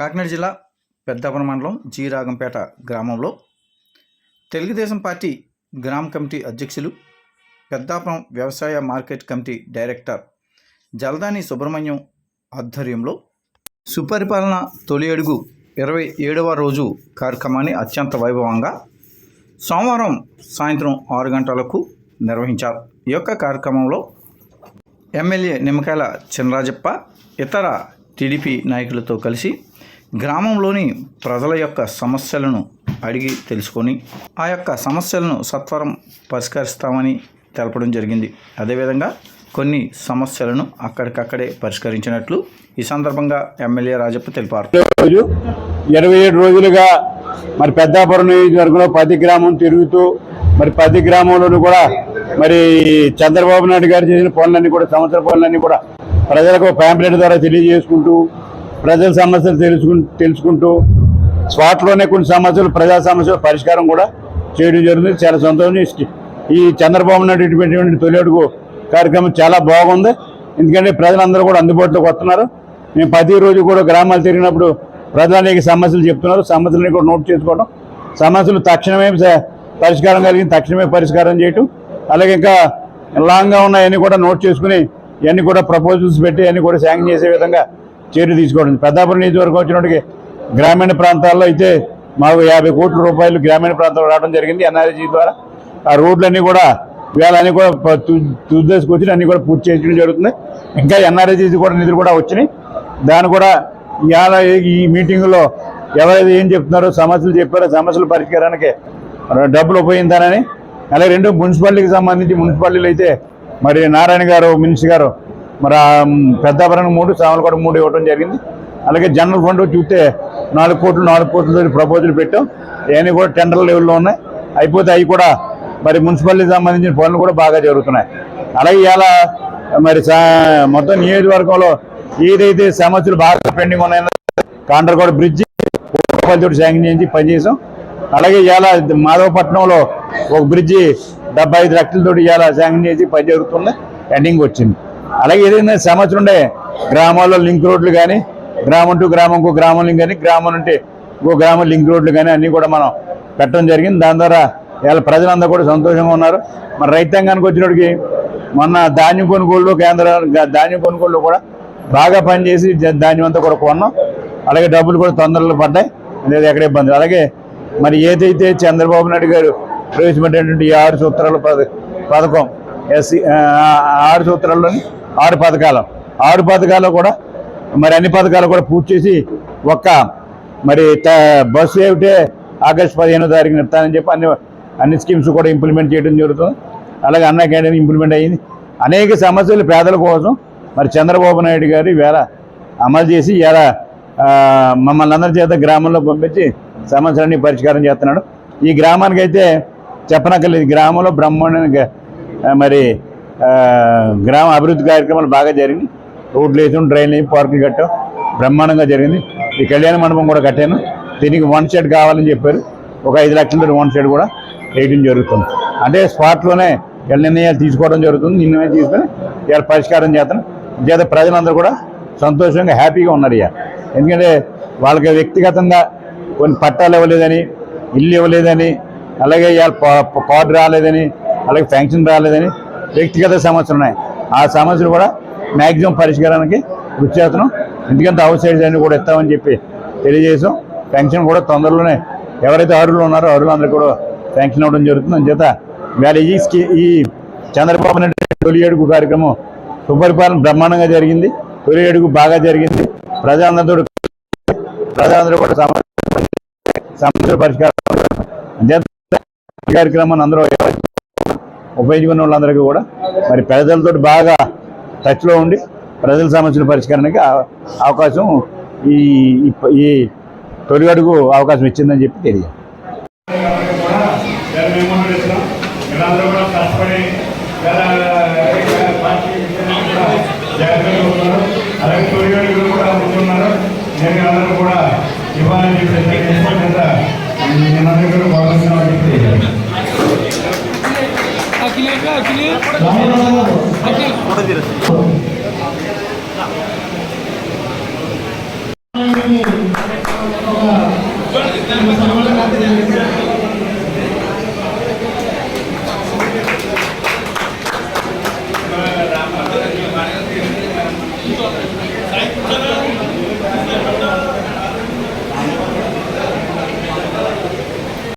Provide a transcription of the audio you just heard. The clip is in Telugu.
కాకినాడ జిల్లా పెద్దాపురం మండలం జి రాగంపేట గ్రామంలో తెలుగుదేశం పార్టీ గ్రామ కమిటీ అధ్యక్షులు, పెద్దాపురం వ్యవసాయ మార్కెట్ కమిటీ డైరెక్టర్ జల్దాని సుబ్రహ్మణ్యం ఆధ్వర్యంలో సుపరిపాలన తొలి అడుగు 27వ రోజు కార్యక్రమాన్ని అత్యంత వైభవంగా సోమవారం సాయంత్రం 6 గంటలకు నిర్వహించారు. ఈ యొక్క కార్యక్రమంలో ఎమ్మెల్యే నిమ్మకాయల చినరాజప్ప ఇతర టీడీపీ నాయకులతో కలిసి గ్రామంలోని ప్రజల యొక్క సమస్యలను అడిగి తెలుసుకొని ఆ యొక్క సమస్యలను సత్వరం పరిష్కరిస్తామని తెలపడం జరిగింది. అదేవిధంగా కొన్ని సమస్యలను అక్కడికక్కడే పరిష్కరించినట్లు ఈ సందర్భంగా ఎమ్మెల్యే రాజప్ప తెలిపారు. 27 రోజులుగా మరి పెద్దాపురం నియోజకవర్గంలో 10 గ్రామం తిరుగుతూ మరి 10 గ్రామంలోనూ కూడా మరి చంద్రబాబు నాయుడు గారు చేసిన పనులన్నీ కూడా సంవత్సర పనులన్నీ కూడా ప్రజలకు ప్యాంప్లెట్ ద్వారా తెలియజేసుకుంటూ ప్రజల సమస్యలు తెలుసుకుంటూ స్పాట్లోనే కొన్ని సమస్యలు ప్రజా సమస్యల పరిష్కారం కూడా చేయడం జరుగుతుంది. చాలా సంతోషం. ఈ చంద్రబాబు నాయుడు ఇటువంటి తొలి అడుగు కార్యక్రమం చాలా బాగుంది. ఎందుకంటే ప్రజలందరూ కూడా అందుబాటులోకి వస్తున్నారు. మేము 10 రోజు కూడా గ్రామాలు తిరిగినప్పుడు ప్రజలు అనేక సమస్యలు చెప్తున్నారు. సమస్యలని కూడా నోట్ చేసుకోవడం, సమస్యలు తక్షణమే పరిష్కారం కలిగింది తక్షణమే పరిష్కారం చేయటం, అలాగే ఇంకా లాంగ్గా ఉన్నాయన్నీ కూడా నోట్ చేసుకుని ఇవన్నీ కూడా ప్రపోజల్స్ పెట్టి అన్నీ కూడా శాంక్షన్ చేసే విధంగా చర్య తీసుకోవడం. పెద్దాపురం నియోజకవర్గం వచ్చినప్పటికీ గ్రామీణ ప్రాంతాల్లో అయితే మాకు 50 కోట్ల రూపాయలు గ్రామీణ ప్రాంతాల్లో రావడం జరిగింది ఎన్ఆర్జీ ద్వారా. ఆ రోడ్లన్నీ కూడా వేళన్నీ కూడా తుద్దేసుకొచ్చి అన్నీ కూడా పూర్తి చేయడం జరుగుతుంది. ఇంకా ఎన్ఆర్జీ కూడా నిధులు కూడా వచ్చినాయి. దాన్ని కూడా ఇవాళ ఈ మీటింగులో ఎవరైతే ఏం చెప్తున్నారో సమస్యలు చెప్పారో సమస్యల పరిష్కారానికి డబ్బులు ఉపయోగించాలని, అలాగే 2 మున్సిపాలిటీకి సంబంధించి మున్సిపాలిటీలు అయితే మరి నారాయణ గారు మినిస్టర్ గారు మరి పెద్దాపురం 3 సామలకోట 3 ఇవ్వడం జరిగింది. అలాగే జనరల్ ఫండ్ చూస్తే 4 కోట్ల ప్రపోజల్ పెట్టాం. ఇవన్నీ కూడా టెండర్ లెవెల్లో ఉన్నాయి. అయిపోతే అవి కూడా మరి మున్సిపాలిటీకి సంబంధించిన పనులు కూడా బాగా జరుగుతున్నాయి. అలాగే ఇవాళ మరి మొత్తం నియోజకవర్గంలో ఏదైతే సమస్యలు బాగా పెండింగ్ ఉన్నాయో కాండ్రకోట బ్రిడ్జి రూపాయలతో శాంక్షన్ చేయించి పనిచేసాం. అలాగే ఇవాళ మాధవపట్నంలో ఒక బ్రిడ్జి 75 లక్షలతో ఇవాళ శాంక్షన్ చేసి పని జరుగుతుంది, ఎండింగ్ వచ్చింది. అలాగే ఏదైనా సమస్యలు ఉండే గ్రామాల్లో లింక్ రోడ్లు కానీ, గ్రామం టు గ్రామం ఇంకో గ్రామం లింక్ కానీ, గ్రామం నుండి ఇంకో గ్రామం లింక్ రోడ్లు కానీ అన్నీ కూడా మనం పెట్టడం జరిగింది. దాని ద్వారా ఇవాళ ప్రజలందరూ కూడా సంతోషంగా ఉన్నారు. మరి రైతాంగానికి వచ్చినప్పటికి మొన్న ధాన్యం కొనుగోలు ధాన్యం కొనుగోలు కూడా బాగా పనిచేసి ధాన్యం అంతా కూడా కొన్నాం. అలాగే డబ్బులు కూడా తొందరలో పడ్డాయి, అనేది ఎక్కడ ఇబ్బంది. అలాగే మరి ఏదైతే చంద్రబాబు నాయుడు గారు ప్రవేశపెట్టినటువంటి 6 సూత్రాల పథకం 6 సూత్రాల్లోని 6 పథకాలు కూడా మరి అన్ని పథకాలు కూడా పూర్తి చేసి మరి బస్సు ఏమిటే ఆగస్టు 15వ తారీఖున ఇస్తానని చెప్పి అన్ని స్కీమ్స్ కూడా ఇంప్లిమెంట్ చేయడం జరుగుతుంది. అలాగే అన్న క్యాంటీన్ ఇంప్లిమెంట్ అయ్యింది. అనేక సమస్యలు పేదల కోసం మరి చంద్రబాబు నాయుడు గారు ఈవేళ అమలు చేసి ఇలా మమ్మల్ని అందరి చేత గ్రామంలో పంపించి సమస్యలన్నీ పరిష్కారం చేస్తున్నాడు. ఈ గ్రామానికి అయితే చెప్పనక్కర్లేదు, గ్రామంలో బ్రహ్మాండంగా మరి గ్రామ అభివృద్ధి కార్యక్రమాలు బాగా జరిగింది. రోడ్లు వేసాం, డ్రైన్లు వేసి, పార్కులు కట్టాం, బ్రహ్మాండంగా జరిగింది. ఈ కళ్యాణ మండపం కూడా కట్టాను. దీనికి 1 షెడ్ కావాలని చెప్పారు. ఒక 5 లక్షలతో 1 షెడ్ కూడా వేయడం జరుగుతుంది. అంటే స్పాట్లోనే నిర్ణయాలు తీసుకోవడం జరుగుతుంది. నిర్ణయం తీసుకొని ఇవాళ పరిష్కారం చేత ప్రజలందరూ కూడా సంతోషంగా హ్యాపీగా ఉన్నారు. ఎందుకంటే వాళ్ళకి వ్యక్తిగతంగా కొన్ని పట్టాలు ఇవ్వలేదని, ఇల్లు ఇవ్వలేదని, అలాగే ఇవాళ కార్డు రాలేదని, అలాగే పెన్షన్ రాలేదని వ్యక్తిగత సమస్యలు ఉన్నాయి. ఆ సమస్యలు కూడా మ్యాక్సిమం పరిష్కారానికి కృషి చేస్తున్నాం. ఎందుకంటే హౌస్ సైడ్స్ అన్ని కూడా ఇస్తామని చెప్పి తెలియజేసాం. పెన్షన్ కూడా తొందరలోనే ఎవరైతే అర్హులు ఉన్నారో అర్హులందరూ కూడా పెన్షన్ అవ్వడం జరుగుతుంది. అందుచేత ఇవాళ ఈ చంద్రబాబు నాయుడు తొలి అడుగు కార్యక్రమం సుపరిపాలన బ్రహ్మాండంగా జరిగింది. తొలి అడుగు బాగా జరిగింది. ప్రజలందరూ కూడా సమస్యల పరిష్కారం కార్యక్రమాన్ని అందరూ ఉపయోగించుకున్న వాళ్ళందరికీ కూడా మరి ప్రజలతో బాగా టచ్లో ఉండి ప్రజల సమస్యల పరిష్కారానికి అవకాశం ఈ తొలి అడుగు అవకాశం ఇచ్చిందని చెప్పి తెలియదు. అఖిల్